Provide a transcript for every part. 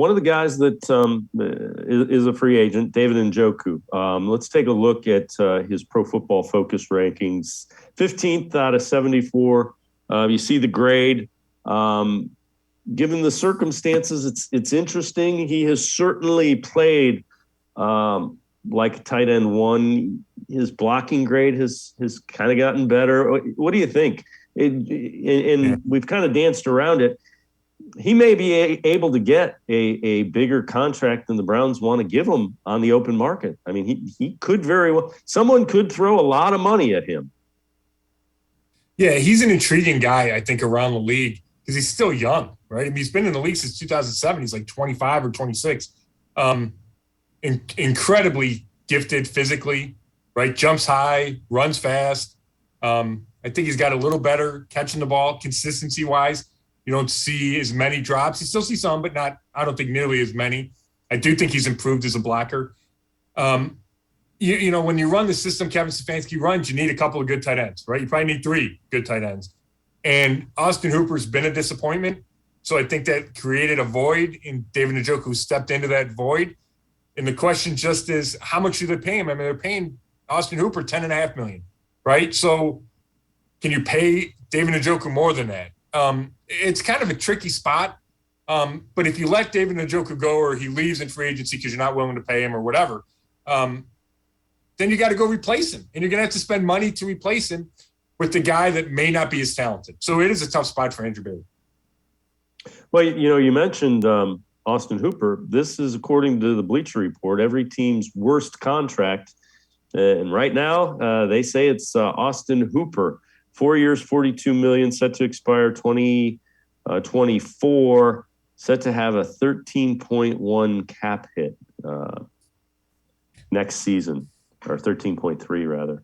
One of the guys that is a free agent, David Njoku. Let's take a look at his Pro Football Focus rankings. 15th out of 74. You see the grade. Given the circumstances, it's interesting. He has certainly played like tight end one. His blocking grade has kind of gotten better. What do you think? We've kind of danced around it. He may be able to get a bigger contract than the Browns want to give him on the open market. I mean, he could very well. Someone could throw a lot of money at him. Yeah, he's an intriguing guy, I think, around the league because he's still young, right? I mean, he's been in the league since 2007. He's like 25 or 26. Incredibly gifted physically, right? Jumps high, runs fast. I think he's got a little better catching the ball consistency-wise. You don't see as many drops. You still see some, but not, I don't think nearly as many. I do think he's improved as a blocker. When you run the system Kevin Stefanski runs, you need a couple of good tight ends, right? You probably need 3 good tight ends. And Austin Hooper's been a disappointment. So I think that created a void, and David Njoku stepped into that void. And the question just is, how much do they pay him? I mean, they're paying Austin Hooper $10.5 million, right? So can you pay David Njoku more than that? It's kind of a tricky spot. But if you let David Njoku go or he leaves in free agency because you're not willing to pay him or whatever, then you got to go replace him. And you're going to have to spend money to replace him with the guy that may not be as talented. So it is a tough spot for Andrew Berry. Well, you mentioned Austin Hooper. This is according to the Bleacher Report, every team's worst contract. And right now they say it's Austin Hooper. 4 years, $42 million, set to expire 2024, set to have a 13.1 cap hit next season, or 13.3 rather,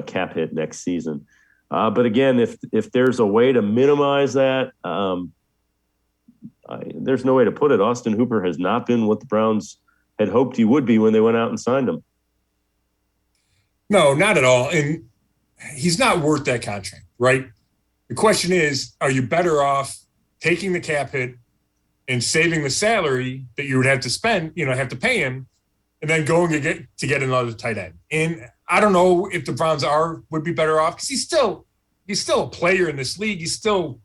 cap hit next season. But again, if there's a way to minimize that, there's no way to put it. Austin Hooper has not been what the Browns had hoped he would be when they went out and signed him. No, not at all. And he's not worth that contract, right? The question is, are you better off taking the cap hit and saving the salary that you would have to spend, have to pay him, and then going to get another tight end? And I don't know if the Browns would be better off because he's still a player in this league. He's still,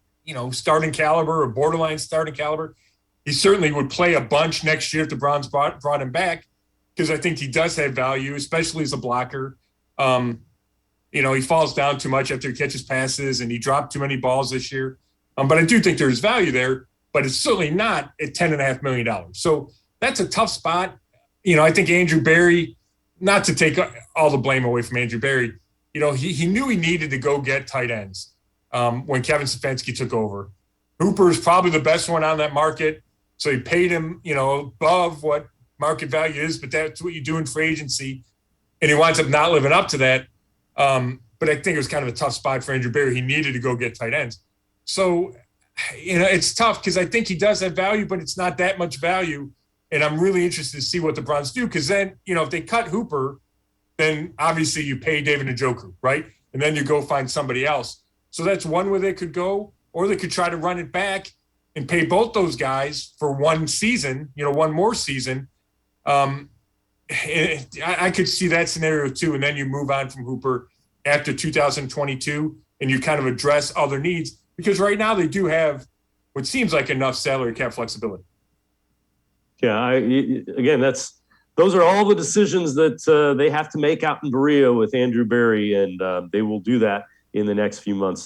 starting caliber or borderline starting caliber. He certainly would play a bunch next year if the Browns brought him back because I think he does have value, especially as a blocker. He falls down too much after he catches passes, and he dropped too many balls this year. But I do think there's value there, but it's certainly not at $10.5 million. So that's a tough spot. I think Andrew Berry, not to take all the blame away from Andrew Berry, he knew he needed to go get tight ends when Kevin Stefanski took over. Hooper is probably the best one on that market. So he paid him, above what market value is, but that's what you do in free agency. And he winds up not living up to that. But I think it was kind of a tough spot for Andrew Berry. He needed to go get tight ends. So, it's tough because I think he does have value, but it's not that much value. And I'm really interested to see what the Browns do because then, if they cut Hooper, then obviously you pay David Njoku, right? And then you go find somebody else. So that's one way they could go, or they could try to run it back and pay both those guys for one season, one more season. I could see that scenario too. And then you move on from Hooper after 2022 and you kind of address other needs because right now they do have what seems like enough salary cap flexibility. Yeah. Those are all the decisions that they have to make out in Berea with Andrew Berry, and they will do that in the next few months.